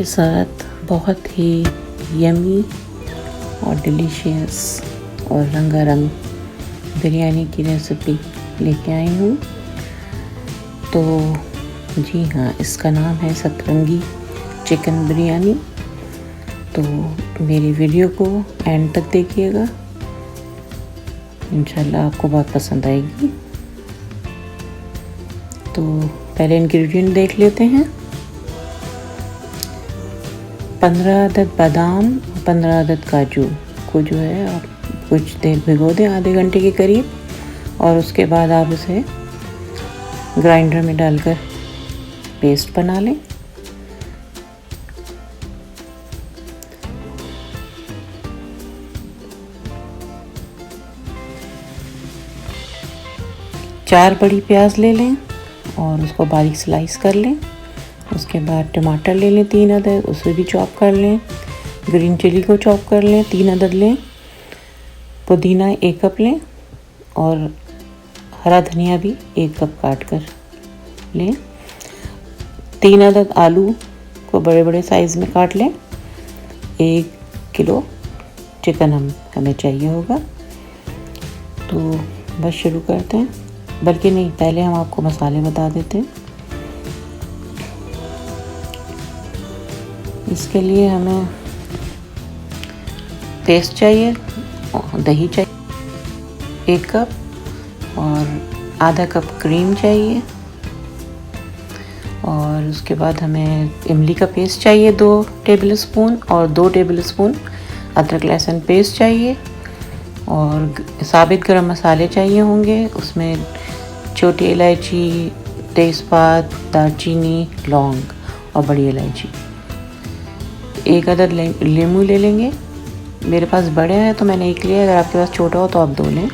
आपके साथ बहुत ही यमी और डिलीशियस और रंगारंग बिरयानी की रेसिपी लेके आई हूँ। तो जी हाँ, इसका नाम है सतरंगी चिकन बिरयानी। तो मेरी वीडियो को एंड तक देखिएगा, इंशाल्लाह आपको बहुत पसंद आएगी। तो पहले इंग्रेडिएंट देख लेते हैं। 15 अदद बादाम, 15 अदद काजू को जो है आप कुछ देर भिगो दें, आधे घंटे के करीब, और उसके बाद आप उसे ग्राइंडर में डालकर पेस्ट बना लें। चार बड़ी प्याज ले लें और उसको बारीक स्लाइस कर लें। उसके बाद टमाटर ले लें 3 अदद, उसे भी चॉप कर लें। ग्रीन चिली को चॉप कर लें, 3 अदद लें। पुदीना 1 कप लें और हरा धनिया भी 1 कप काट कर लें। 3 अदद आलू को बड़े बड़े साइज़ में काट लें। 1 किलो चिकन हमें चाहिए होगा। तो बस शुरू करते हैं, बल्कि नहीं, पहले हम आपको मसाले बता देते हैं। इसके लिए हमें पेस्ट चाहिए, दही चाहिए 1 कप, और आधा कप क्रीम चाहिए, और उसके बाद हमें इमली का पेस्ट चाहिए 2 टेबलस्पून, और 2 टेबलस्पून अदरक लहसुन पेस्ट चाहिए, और साबित गरम मसाले चाहिए होंगे। उसमें छोटी इलायची, तेज़पात, दालचीनी, लौंग और बड़ी इलायची। 1 अदद नींबू ले लेंगे। मेरे पास बड़े हैं तो मैंने 1 लिया, अगर आपके पास छोटा हो तो आप 2 लें।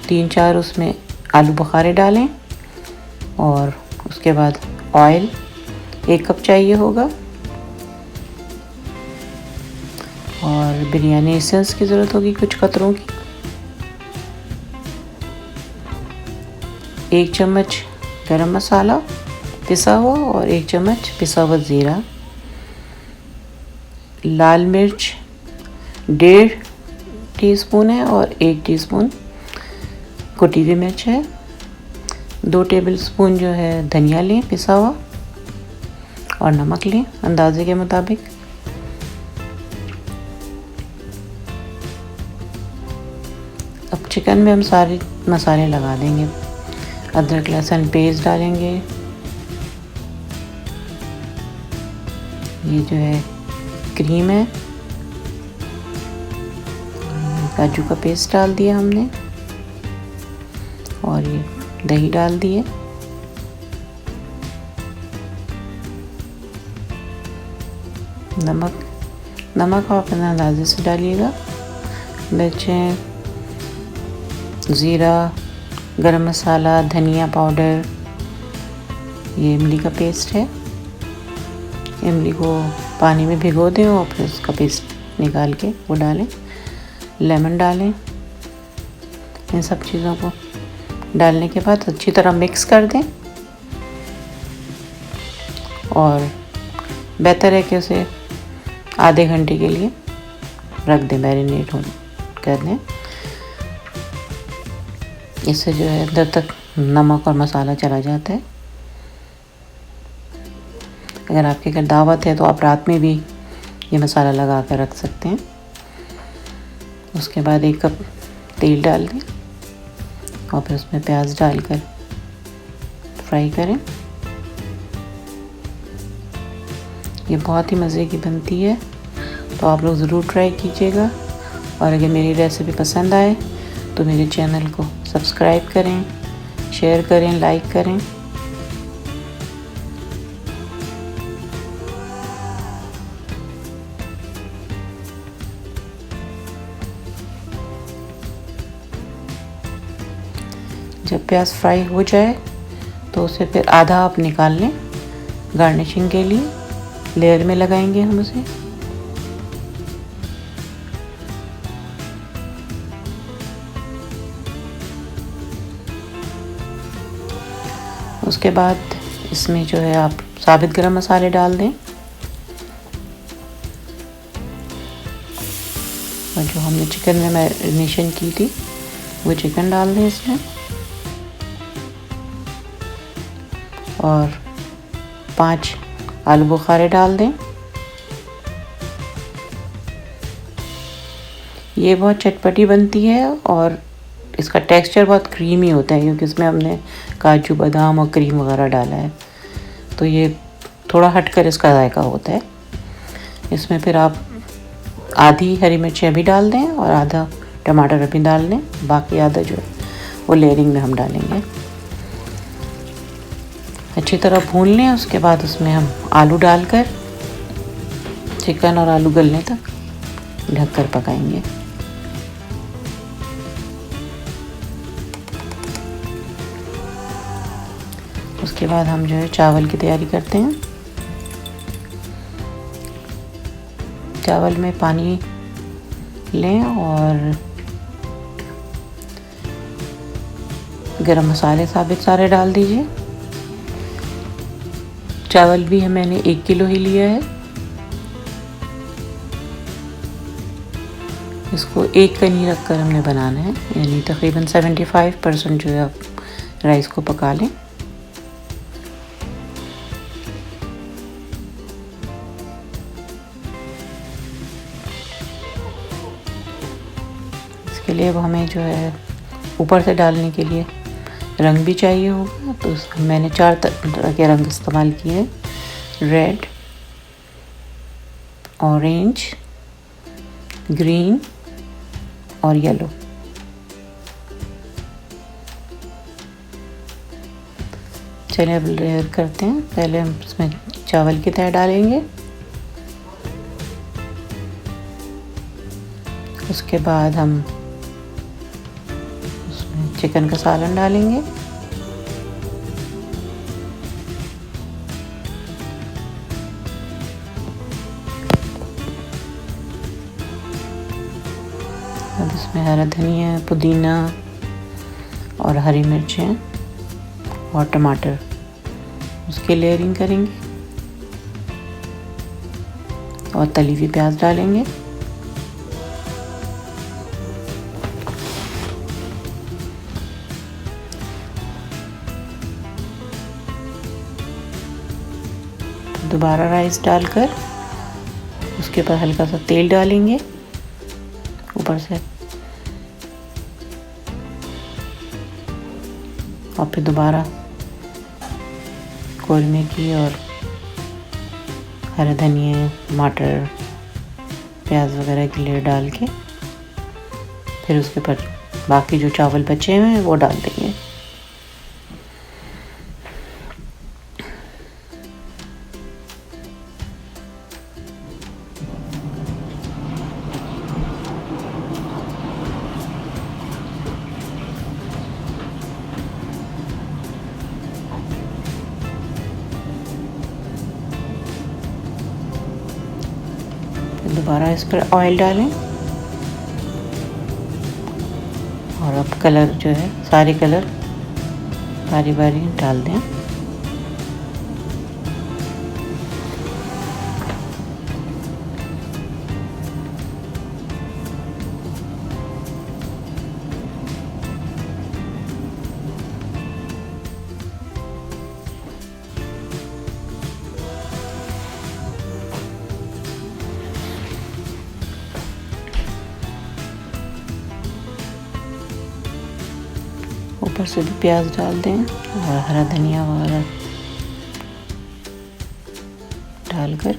3-4 उसमें आलू बुखारे डालें, और उसके बाद ऑयल 1 कप चाहिए होगा, और बिरयानी एसेंस की ज़रूरत होगी कुछ कतरों की। 1 चम्मच गरम मसाला पिसा हुआ, और 1 चम्मच पिसा हुआ ज़ीरा। लाल मिर्च 1.5 टीस्पून है, और 1 टीस्पून कुटी हुई मिर्च है। 2 टेबलस्पून जो है धनिया लें पिसा हुआ, और नमक लें अंदाजे के मुताबिक। अब चिकन में हम सारे मसाले लगा देंगे। अदरक लहसुन पेस्ट डालेंगे, ये जो है क्रीम है, काजू का पेस्ट डाल दिया हमने, और ये दही डाल दिए। नमक आप अपने अंदाजे से डालिएगा। मिर्चें, ज़ीरा, गरम मसाला, धनिया पाउडर, ये इमली का पेस्ट है। इमली को पानी में भिगो दें और फिर उसका पेस्ट निकाल के वो डालें। लेमन डालें। इन सब चीज़ों को डालने के बाद अच्छी तरह मिक्स कर दें, और बेहतर है कि उसे आधे घंटे के लिए रख दें, मैरिनेट कर दें। इससे जो है अंदर तक नमक और मसाला चला जाता है। अगर आपके घर दावत है तो आप रात में भी ये मसाला लगा कर रख सकते हैं। उसके बाद 1 कप तेल डाल दें, और फिर उसमें प्याज डालकर फ्राई करें। ये बहुत ही मज़े की बनती है, तो आप लोग ज़रूर ट्राई कीजिएगा। और अगर मेरी रेसिपी पसंद आए तो मेरे चैनल को सब्सक्राइब करें, शेयर करें, लाइक करें। जब प्याज फ्राई हो जाए तो उसे फिर आधा आप निकाल लें गार्निशिंग के लिए। लेयर में लगाएंगे हम उसे। उसके बाद इसमें जो है आप साबित गरम मसाले डाल दें, और जो हमने चिकन में मैरिनेशन की थी वो चिकन डाल दें इसमें, और 5 आलू बुखारे डाल दें। ये बहुत चटपटी बनती है और इसका टेक्सचर बहुत क्रीमी होता है क्योंकि इसमें हमने काजू बादाम और क्रीम वगैरह डाला है, तो ये थोड़ा हटकर इसका जायका होता है। इसमें फिर आप आधी हरी मिर्ची अभी डाल दें और आधा टमाटर अभी डाल दें, बाकी आधा जो है वो लेयरिंग में हम डालेंगे। अच्छी तरह भून लें। उसके बाद उसमें हम आलू डालकर चिकन और आलू गलने तक ढककर पकाएंगे। उसके बाद हम जो है चावल की तैयारी करते हैं। चावल में पानी लें और गरम मसाले साबित सारे डाल दीजिए। चावल भी मैंने 1 किलो ही लिया है। इसको 1 कनी रख कर हमने बनाना है, यानी तकरीबन 75% जो है आप राइस को पका लें। इसके लिए अब हमें जो है ऊपर से डालने के लिए रंग भी चाहिए होगा, तो मैंने 4 तरह के रंग इस्तेमाल किए हैं, रेड, ऑरेंज, ग्रीन और येलो। चलिए अब लेयर करते हैं। पहले हम इसमें चावल की तह डालेंगे, उसके बाद हम उसमें चिकन का सालन डालेंगे, अब इसमें हरा धनिया, पुदीना और हरी मिर्चें और टमाटर, उसकी लेयरिंग करेंगे और तली हुई प्याज डालेंगे। दोबारा राइस डालकर उसके ऊपर हल्का सा तेल डालेंगे ऊपर से, और फिर दोबारा कौरमे की और हरा धनिया, टमाटर, प्याज वगैरह की लेयर डाल के फिर उसके ऊपर बाकी जो चावल बचे हुए हैं वो डाल देंगे। दोबारा इस पर ऑयल डालें और अब कलर जो है सारे कलर बारी बारी डाल दें। ऊपर से भी प्याज डाल दें और हरा धनिया वगैरह डालकर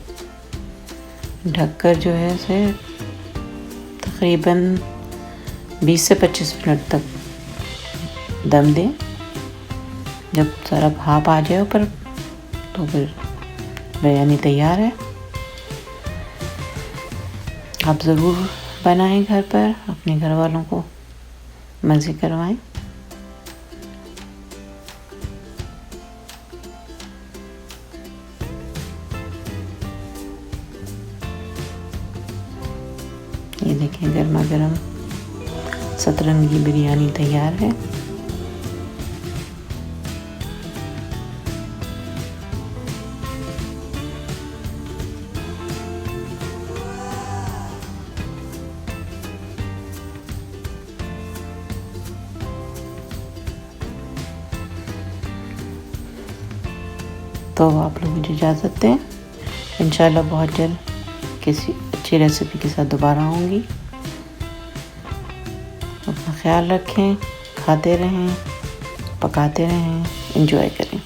ढककर जो है इसे तकरीबन 20 से 25 मिनट तक दम दें। जब सारा भाप आ जाए ऊपर तो फिर बिरयानी तैयार है। आप ज़रूर बनाएं घर पर, अपने घर वालों को मज़े करवाएं। ये देखें गर्मा गर्म सतरंगी बिरयानी तैयार है। तो आप लोग मुझे इजाज़त दें। इंशाल्लाह बहुत जल्द किसी अच्छी रेसिपी के साथ दोबारा आऊँगी। अपना ख्याल रखें, खाते रहें, पकाते रहें, एंजॉय करें।